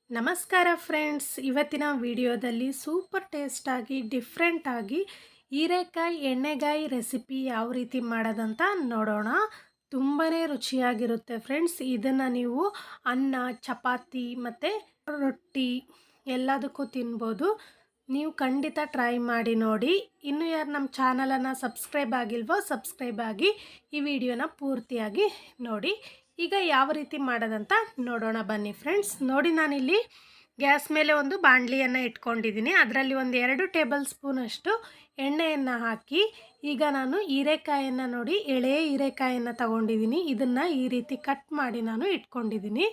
ನಮಸ್ಕಾರ ಫ್ರೆಂಡ್ಸ್, ಇವತ್ತಿನ ವಿಡಿಯೋದಲ್ಲಿ ಸೂಪರ್ ಟೇಸ್ಟಾಗಿ ಡಿಫ್ರೆಂಟಾಗಿ ಹೀರೆಕಾಯಿ ಎಣ್ಣೆಗಾಯಿ ರೆಸಿಪಿ ಯಾವ ರೀತಿ ಮಾಡೋದಂತ ನೋಡೋಣ. ತುಂಬಾ ರುಚಿಯಾಗಿರುತ್ತೆ ಫ್ರೆಂಡ್ಸ್. ಇದನ್ನು ನೀವು ಅನ್ನ, ಚಪಾತಿ ಮತ್ತು ರೊಟ್ಟಿ ಎಲ್ಲದಕ್ಕೂ ತಿನ್ಬೋದು. ನೀವು ಖಂಡಿತ ಟ್ರೈ ಮಾಡಿ ನೋಡಿ. ಇನ್ನೂ ಯಾರು ನಮ್ಮ ಚಾನಲನ್ನು ಸಬ್ಸ್ಕ್ರೈಬ್ ಆಗಿಲ್ವೋ ಸಬ್ಸ್ಕ್ರೈಬ್ ಆಗಿ ಈ ವಿಡಿಯೋನ ಪೂರ್ತಿಯಾಗಿ ನೋಡಿ. ಈಗ ಯಾವ ರೀತಿ ಮಾಡೋದಂತ ನೋಡೋಣ ಬನ್ನಿ ಫ್ರೆಂಡ್ಸ್. ನೋಡಿ, ನಾನಿಲ್ಲಿ ಗ್ಯಾಸ್ ಮೇಲೆ ಒಂದು ಬಾಣಲಿಯನ್ನು ಇಟ್ಕೊಂಡಿದ್ದೀನಿ. ಅದರಲ್ಲಿ ಒಂದು 2 ಟೇಬಲ್ ಸ್ಪೂನಷ್ಟು ಎಣ್ಣೆಯನ್ನು ಹಾಕಿ, ಈಗ ನಾನು ಹೀರೆಕಾಯನ್ನು ನೋಡಿ, ಎಳೆ ಹೀರೆಕಾಯನ್ನು ತಗೊಂಡಿದ್ದೀನಿ. ಇದನ್ನು ಈ ರೀತಿ ಕಟ್ ಮಾಡಿ ನಾನು ಇಟ್ಕೊಂಡಿದ್ದೀನಿ.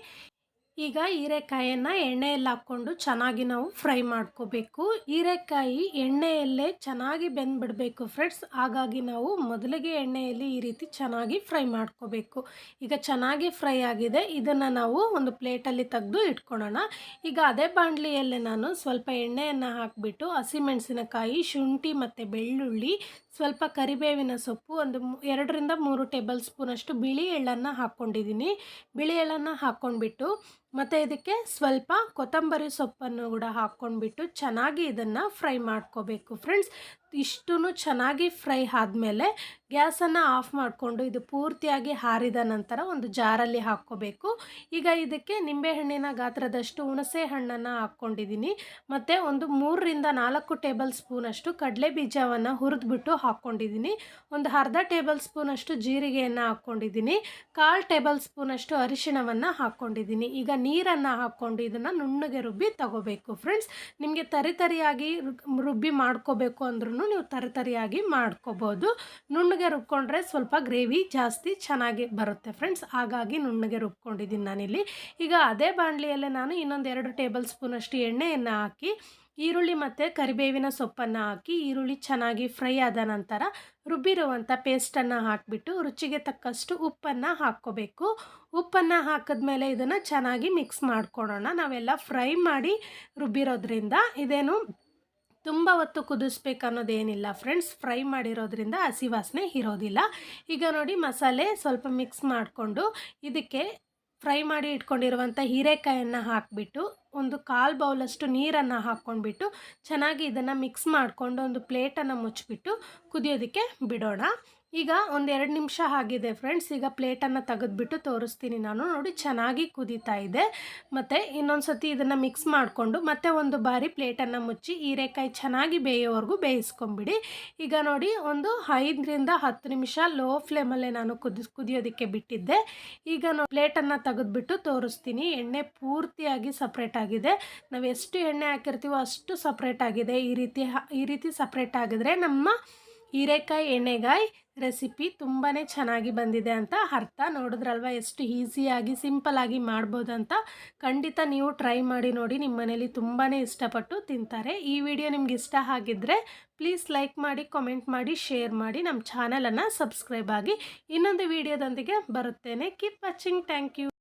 ಈಗ ಹೀರೆಕಾಯನ್ನು ಎಣ್ಣೆಯಲ್ಲಿ ಹಾಕ್ಕೊಂಡು ಚೆನ್ನಾಗಿ ನಾವು ಫ್ರೈ ಮಾಡ್ಕೋಬೇಕು. ಹೀರೆಕಾಯಿ ಎಣ್ಣೆಯಲ್ಲೇ ಚೆನ್ನಾಗಿ ಬೆಂದ್ಬಿಡಬೇಕು ಫ್ರೆಂಡ್ಸ್. ಹಾಗಾಗಿ ನಾವು ಮೊದಲಿಗೆ ಎಣ್ಣೆಯಲ್ಲಿ ಈ ರೀತಿ ಚೆನ್ನಾಗಿ ಫ್ರೈ ಮಾಡ್ಕೋಬೇಕು. ಈಗ ಚೆನ್ನಾಗಿ ಫ್ರೈ ಆಗಿದೆ. ಇದನ್ನು ನಾವು ಒಂದು ಪ್ಲೇಟಲ್ಲಿ ತೆಗೆದು ಇಟ್ಕೊಳ್ಳೋಣ. ಈಗ ಅದೇ ಬಾಣಲಿಯಲ್ಲೇ ನಾನು ಸ್ವಲ್ಪ ಎಣ್ಣೆಯನ್ನು ಹಾಕಿಬಿಟ್ಟು ಹಸಿಮೆಣಸಿನಕಾಯಿ, ಶುಂಠಿ ಮತ್ತು ಬೆಳ್ಳುಳ್ಳಿ, ಸ್ವಲ್ಪ ಕರಿಬೇವಿನ ಸೊಪ್ಪು, ಒಂದು 2ರಿಂದ 3 ಟೇಬಲ್ ಸ್ಪೂನಷ್ಟು ಬಿಳಿ ಎಳ್ಳನ್ನು ಹಾಕ್ಕೊಂಡಿದ್ದೀನಿ. ಬಿಳಿ ಎಳ್ಳನ್ನು ಹಾಕ್ಕೊಂಡ್ಬಿಟ್ಟು ಮತ್ತು ಇದಕ್ಕೆ ಸ್ವಲ್ಪ ಕೊತ್ತಂಬರಿ ಸೊಪ್ಪನ್ನು ಕೂಡ ಹಾಕ್ಕೊಂಡ್ಬಿಟ್ಟು ಚೆನ್ನಾಗಿ ಇದನ್ನು ಫ್ರೈ ಮಾಡ್ಕೋಬೇಕು ಫ್ರೆಂಡ್ಸ್. ಇಷ್ಟೂ ಚೆನ್ನಾಗಿ ಫ್ರೈ ಆದಮೇಲೆ ಗ್ಯಾಸನ್ನು ಆಫ್ ಮಾಡಿಕೊಂಡು ಇದು ಪೂರ್ತಿಯಾಗಿ ಆರಿದ ನಂತರ ಒಂದು ಜಾರಲ್ಲಿ ಹಾಕ್ಕೋಬೇಕು. ಈಗ ಇದಕ್ಕೆ ನಿಂಬೆಹಣ್ಣಿನ ಗಾತ್ರದಷ್ಟು ಹುಣಸೆ ಹಣ್ಣನ್ನು ಹಾಕ್ಕೊಂಡಿದ್ದೀನಿ. ಮತ್ತು ಒಂದು 3ರಿಂದ 4 ಟೇಬಲ್ ಸ್ಪೂನಷ್ಟು ಕಡಲೆ ಬೀಜವನ್ನು ಹುರಿದ್ಬಿಟ್ಟು ಹಾಕ್ಕೊಂಡಿದ್ದೀನಿ. ಒಂದು ಅರ್ಧ ಟೇಬಲ್ ಸ್ಪೂನಷ್ಟು ಜೀರಿಗೆಯನ್ನು ಹಾಕ್ಕೊಂಡಿದ್ದೀನಿ. 1/4 ಟೇಬಲ್ ಸ್ಪೂನಷ್ಟು ಅರಿಶಿಣವನ್ನು ಹಾಕ್ಕೊಂಡಿದ್ದೀನಿ. ಈಗ ನೀರನ್ನು ಹಾಕ್ಕೊಂಡು ಇದನ್ನು ನುಣ್ಣಗೆ ರುಬ್ಬಿ ತಗೋಬೇಕು ಫ್ರೆಂಡ್ಸ್. ನಿಮಗೆ ತರಿಯಾಗಿ ರುಬ್ಬಿ ಮಾಡ್ಕೋಬೇಕು ಅಂದ್ರೂ ನೀವು ತರಿಯಾಗಿ ಮಾಡ್ಕೋಬೋದು. ನುಣ್ಣಗೆ ರುಬ್ಕೊಂಡ್ರೆ ಸ್ವಲ್ಪ ಗ್ರೇವಿ ಜಾಸ್ತಿ ಚೆನ್ನಾಗಿ ಬರುತ್ತೆ ಫ್ರೆಂಡ್ಸ್. ಹಾಗಾಗಿ ನುಣ್ಣಗೆ ರುಬ್ಕೊಂಡಿದ್ದೀನಿ ನಾನಿಲ್ಲಿ. ಈಗ ಅದೇ ಬಾಣಲಿಯಲ್ಲೇ ನಾನು ಇನ್ನೊಂದು 2 ಟೇಬಲ್ ಸ್ಪೂನಷ್ಟು ಎಣ್ಣೆಯನ್ನು ಹಾಕಿ, ಈರುಳ್ಳಿ ಮತ್ತು ಕರಿಬೇವಿನ ಸೊಪ್ಪನ್ನು ಹಾಕಿ, ಈರುಳ್ಳಿ ಚೆನ್ನಾಗಿ ಫ್ರೈ ಆದ ನಂತರ ರುಬ್ಬಿರುವಂಥ ಪೇಸ್ಟನ್ನು ಹಾಕಿಬಿಟ್ಟು ರುಚಿಗೆ ತಕ್ಕಷ್ಟು ಉಪ್ಪನ್ನು ಹಾಕ್ಕೋಬೇಕು. ಉಪ್ಪನ್ನು ಹಾಕಿದ್ಮೇಲೆ ಇದನ್ನು ಚೆನ್ನಾಗಿ ಮಿಕ್ಸ್ ಮಾಡ್ಕೊಳ್ಳೋಣ. ನಾವೆಲ್ಲ ಫ್ರೈ ಮಾಡಿ ರುಬ್ಬಿರೋದ್ರಿಂದ ಇದೇನು ತುಂಬ ಹೊತ್ತು ಕುದಿಸ್ಬೇಕು ಅನ್ನೋದೇನಿಲ್ಲ ಫ್ರೆಂಡ್ಸ್. ಫ್ರೈ ಮಾಡಿರೋದ್ರಿಂದ ಹಸಿ ವಾಸನೆ ಇರೋದಿಲ್ಲ. ಈಗ ನೋಡಿ, ಮಸಾಲೆ ಸ್ವಲ್ಪ ಮಿಕ್ಸ್ ಮಾಡಿಕೊಂಡು ಇದಕ್ಕೆ ಫ್ರೈ ಮಾಡಿ ಇಟ್ಕೊಂಡಿರುವಂಥ ಹೀರೆಕಾಯನ್ನು ಹಾಕಿಬಿಟ್ಟು ಒಂದು 1/4 ಬೌಲಷ್ಟು ನೀರನ್ನು ಹಾಕ್ಕೊಂಡ್ಬಿಟ್ಟು ಚೆನ್ನಾಗಿ ಇದನ್ನು ಮಿಕ್ಸ್ ಮಾಡಿಕೊಂಡು ಒಂದು ಪ್ಲೇಟನ್ನು ಮುಚ್ಚಿಬಿಟ್ಟು ಕುದಿಯೋದಕ್ಕೆ ಬಿಡೋಣ. ಈಗ ಒಂದು 2 ನಿಮಿಷ ಆಗಿದೆ ಫ್ರೆಂಡ್ಸ್. ಈಗ ಪ್ಲೇಟನ್ನು ತೆಗೆದ್ಬಿಟ್ಟು ತೋರಿಸ್ತೀನಿ ನಾನು. ನೋಡಿ, ಚೆನ್ನಾಗಿ ಕುದೀತಾ ಇದೆ. ಮತ್ತು ಇನ್ನೊಂದು ಸತಿ ಇದನ್ನು ಮಿಕ್ಸ್ ಮಾಡಿಕೊಂಡು ಮತ್ತೆ ಒಂದು ಬಾರಿ ಪ್ಲೇಟನ್ನು ಮುಚ್ಚಿ ಹೀರೆಕಾಯಿ ಚೆನ್ನಾಗಿ ಬೇಯೋವರೆಗೂ ಬೇಯಿಸ್ಕೊಂಬಿಡಿ. ಈಗ ನೋಡಿ, ಒಂದು 5ರಿಂದ 10 ನಿಮಿಷ ಲೋ ಫ್ಲೇಮಲ್ಲೇ ನಾನು ಕುದಿಯೋದಕ್ಕೆ ಬಿಟ್ಟಿದ್ದೆ. ಈಗ ಪ್ಲೇಟನ್ನು ತೆಗೆದ್ಬಿಟ್ಟು ತೋರಿಸ್ತೀನಿ. ಎಣ್ಣೆ ಪೂರ್ತಿಯಾಗಿ ಸಪ್ರೇಟ್ ಆಗಿದೆ. ನಾವು ಎಷ್ಟು ಎಣ್ಣೆ ಹಾಕಿರ್ತೀವೋ ಅಷ್ಟು ಸಪ್ರೇಟ್ ಆಗಿದೆ. ಈ ರೀತಿ ಸಪ್ರೇಟ್ ಆಗಿದ್ರೆ ನಮ್ಮ ಹೀರೆಕಾಯಿ ಎಣ್ಣೆಗಾಯಿ ರೆಸಿಪಿ ತುಂಬಾ ಚೆನ್ನಾಗಿ ಬಂದಿದೆ ಅಂತ ಅರ್ಥ. ನೋಡಿದ್ರಲ್ವ ಎಷ್ಟು ಈಸಿಯಾಗಿ ಸಿಂಪಲ್ಲಾಗಿ ಮಾಡ್ಬೋದಂತ. ಖಂಡಿತ ನೀವು ಟ್ರೈ ಮಾಡಿ ನೋಡಿ. ನಿಮ್ಮ ಮನೇಲಿ ತುಂಬಾ ಇಷ್ಟಪಟ್ಟು ತಿಂತಾರೆ. ಈ ವಿಡಿಯೋ ನಿಮ್ಗೆ ಇಷ್ಟ ಆಗಿದ್ದರೆ ಪ್ಲೀಸ್ ಲೈಕ್ ಮಾಡಿ, ಕಾಮೆಂಟ್ ಮಾಡಿ, ಶೇರ್ ಮಾಡಿ. ನಮ್ಮ ಚಾನಲನ್ನು ಸಬ್ಸ್ಕ್ರೈಬ್ ಆಗಿ. ಇನ್ನೊಂದು ವಿಡಿಯೋದೊಂದಿಗೆ ಬರುತ್ತೇನೆ. Keep watching. Thank you.